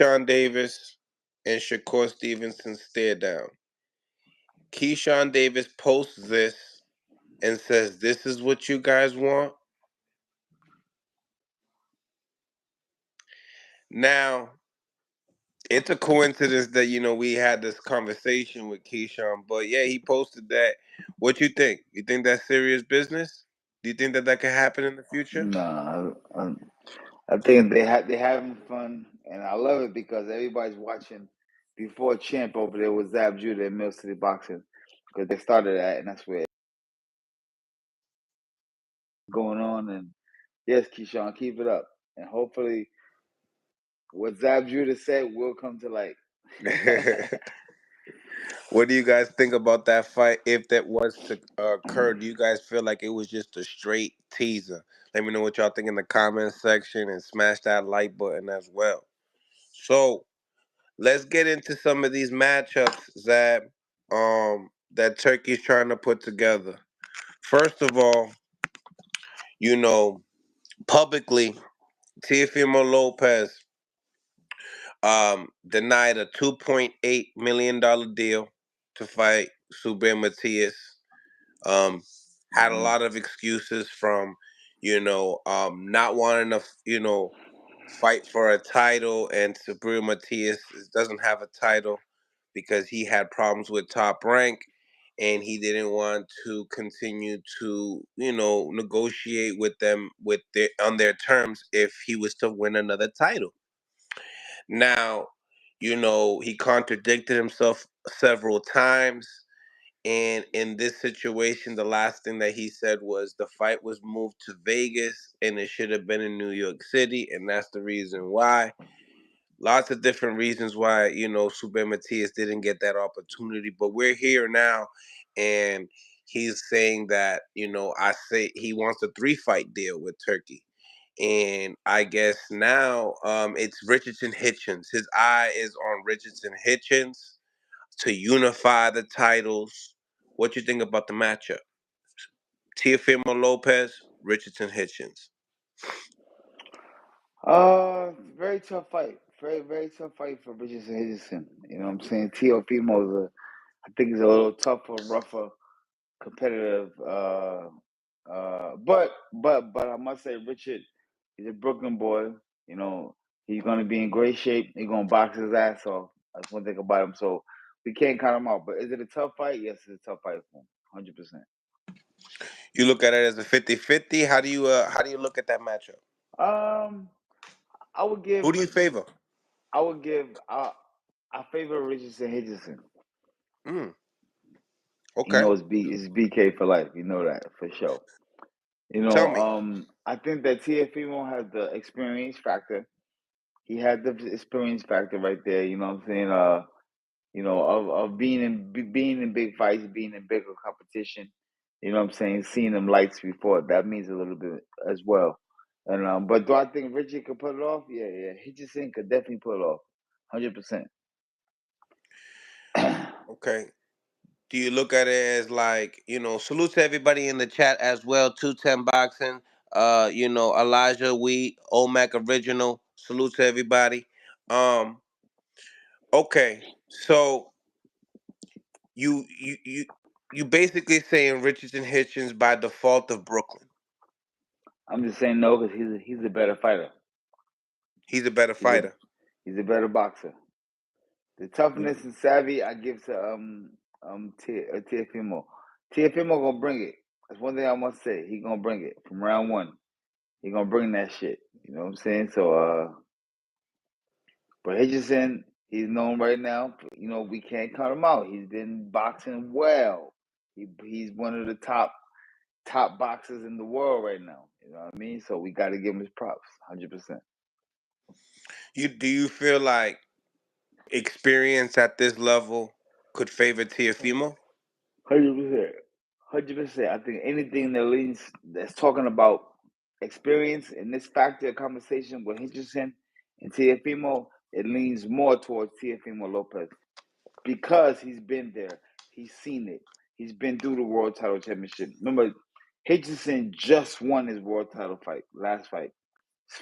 Keyshawn Davis and Shakur Stevenson stare down. Keyshawn Davis posts this and says, "This is what you guys want." Now, it's a coincidence that we had this conversation with Keyshawn, but yeah, he posted that. What you think? You think that's serious business? Do you think that that could happen in the future? No, I think they having fun, and I love it because everybody's watching. Before Champ over there was Zab Judah at Mill City Boxing because they started that, and that's where it's going on. And yes, Keyshawn, keep it up, and hopefully, what Zab Judah said will come to light. What do you guys think about that fight? If that was to occur, do you guys feel like it was just a straight teaser? Let me know what y'all think in the comments section and smash that like button as well. So let's get into some of these matchups that Turkey's trying to put together. First of all, you know, publicly, Teofimeo Lopez denied a $2.8 million deal to fight Matias. Had a lot of excuses from, not wanting to, fight for a title, and Matias doesn't have a title because he had problems with Top Rank, and he didn't want to continue to, negotiate with them on their terms if he was to win another title. Now, he contradicted himself several times. And in this situation, the last thing that he said was the fight was moved to Vegas and it should have been in New York City. And that's the reason why. Lots of different reasons why, Matias didn't get that opportunity. But we're here now. And he's saying that, I say he wants a 3-fight deal with Turkey. And I guess now it's Richardson Hitchens. His eye is on Richardson Hitchens to unify the titles. What you think about the matchup? Teofimeo Lopez, Richardson Hitchens. Very tough fight. Very tough fight for Richardson Henderson. You know what I'm saying? Teofimo I think he's a little tougher, rougher, competitive. But I must say, Richard, he's a Brooklyn boy. You know, he's gonna be in great shape. He's gonna box his ass off. That's one thing about him. So we can't count him out. But is it a tough fight? Yes, it's a tough fight for him. 100%. You look at it as a 50-50. How do you look at that matchup? Um, I would give. Who do you favor? I would give. I favor Richardson Henderson. Mm, You okay. know, it's BK for life. You know that for sure. Tell me. I think that Teofimo has the experience factor. He had the experience factor right there. You know what I'm saying? Of being in big fights, being in bigger competition. You know what I'm saying? Seeing them lights before, that means a little bit as well. And but do I think Richie could pull it off? Yeah. Hitchens could definitely pull it off, 100%. Okay. Do you look at it as like, salute to everybody in the chat as well, 210 Boxing, Elijah Wheat, Omac Original, salute to everybody. Okay, so you basically saying Richardson Hitchens by default of Brooklyn. I'm just saying no because he's a better fighter. He's a better He's a fighter. he's a better boxer. The toughness and savvy I give to Teofimo. Teofimo gonna bring it. That's one thing I must say. He gonna bring it from round one. He gonna bring that shit. You know what I'm saying? So but Hitchison, he's known right now. You know, we can't count him out. He's been boxing well. He's one of the top boxers in the world right now. You know what I mean? So we got to give him his props, 100%. Do you feel like experience at this level could favor Teofimo? 100%. 100%. I think anything that's talking about experience in this factor conversation with Hitchison and Teofimo, it leans more towards Teofimo Lopez because he's been there. He's seen it. He's been through the world title championship. Remember, Hitchison just won his world title last fight.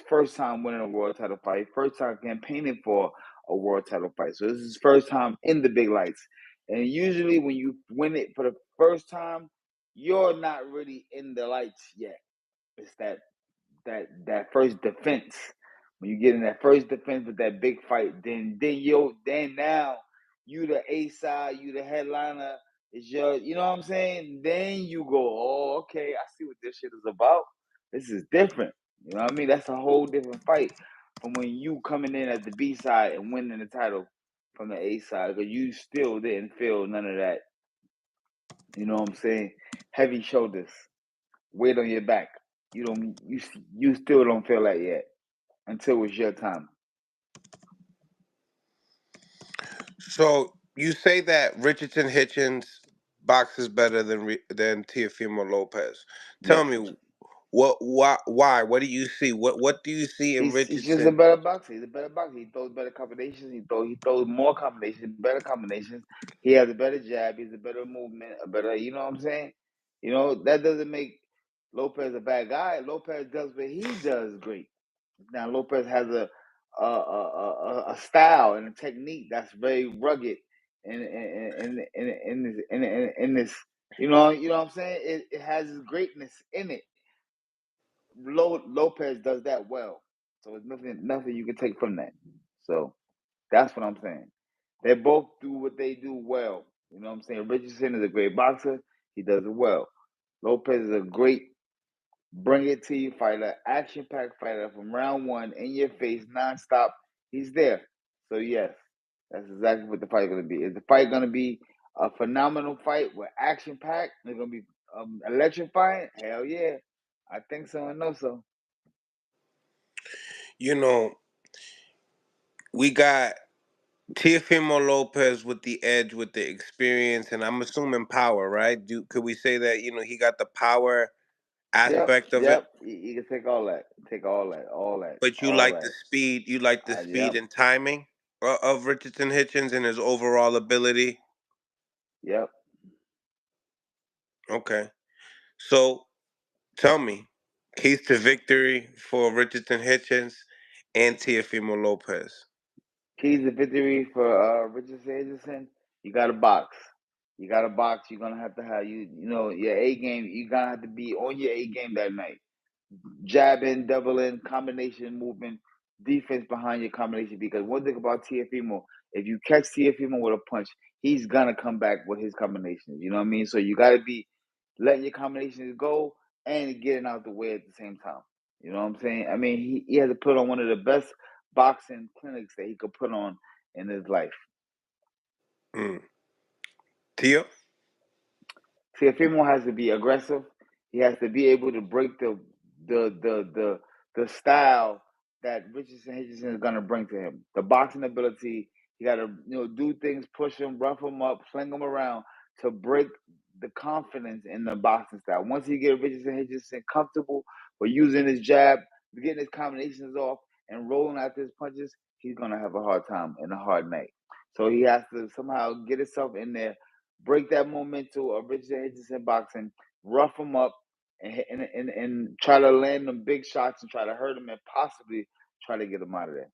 first time winning a world title fight, first time campaigning for a world title fight. So this is his first time in the big lights. And usually when you win it for the first time, you're not really in the lights yet. It's that first defense. When you get in that first defense with that big fight, then now you the A side, you the headliner. It's your, you know what I'm saying? Then you go, oh, okay, I see what this shit is about. This is different. You know what I mean? That's a whole different fight from when you coming in at the B side and winning the title from the A side, because you still didn't feel none of that. You know what I'm saying? Heavy shoulders, weight on your back. You still don't feel that yet until it's your time. So you say that Richardson Hitchens boxes better than Teofimo Lopez. Tell Yes. me why? What do you see? What do you see in He's just a Richardson? better boxer. He's a better boxer. He throws better combinations. He throws more combinations, better combinations. He has a better jab. He's a better movement, a better. You know what I'm saying? You know that doesn't make Lopez a bad guy. Lopez does what he does great. Now Lopez has a style and a technique that's very rugged in this. You know what I'm saying? It has greatness in it. Lopez does that well, so it's nothing you can take from that. So that's what I'm saying. They both do what they do well. You know what I'm saying? Richardson is a great boxer. He does it well. Lopez is a great bring it to you fighter, action packed fighter from round one, in your face, nonstop. He's there. So yes, that's exactly what the fight going to be. Is the fight going to be a phenomenal fight with action packed? It's going to be electrifying? Hell yeah, I think so and know so. You know, we got Teofimo Lopez with the edge, with the experience, and I'm assuming power, right? Could we say that he got the power Yep, aspect of it? yep. You can take all that, But you all like the that. speed, you like the speed Yep, and timing of Richardson Hitchens and his overall ability. yep. Okay, so tell me, keys to victory for Richardson Hitchens and Teofimo Lopez. Keys to victory for Richard Stevenson. You got to box. You got to box. You're gonna have to have your A game. You're gonna have to be on your A game that night. Jabbing, doubling, combination movement, defense behind your combination. Because one thing about Teofimo, if you catch Teofimo with a punch, he's gonna come back with his combinations. You know what I mean? So you got to be letting your combinations go and getting out the way at the same time. You know what I'm saying? I mean, he had to put on one of the best boxing clinics that he could put on in his life. Mm. Teo? Teofimo has to be aggressive. He has to be able to break the the the the style that Richardson Hitchens is gonna bring to him. The boxing ability. He got to do things, push him, rough him up, sling him around to break the confidence in the boxing style. Once he get Richardson Hitchens comfortable with using his jab, getting his combinations off, and rolling out his punches, he's gonna have a hard time and a hard night. So he has to somehow get himself in there, break that momentum of Richard Hitchens boxing, rough him up, and try to land them big shots and try to hurt him and possibly try to get him out of there.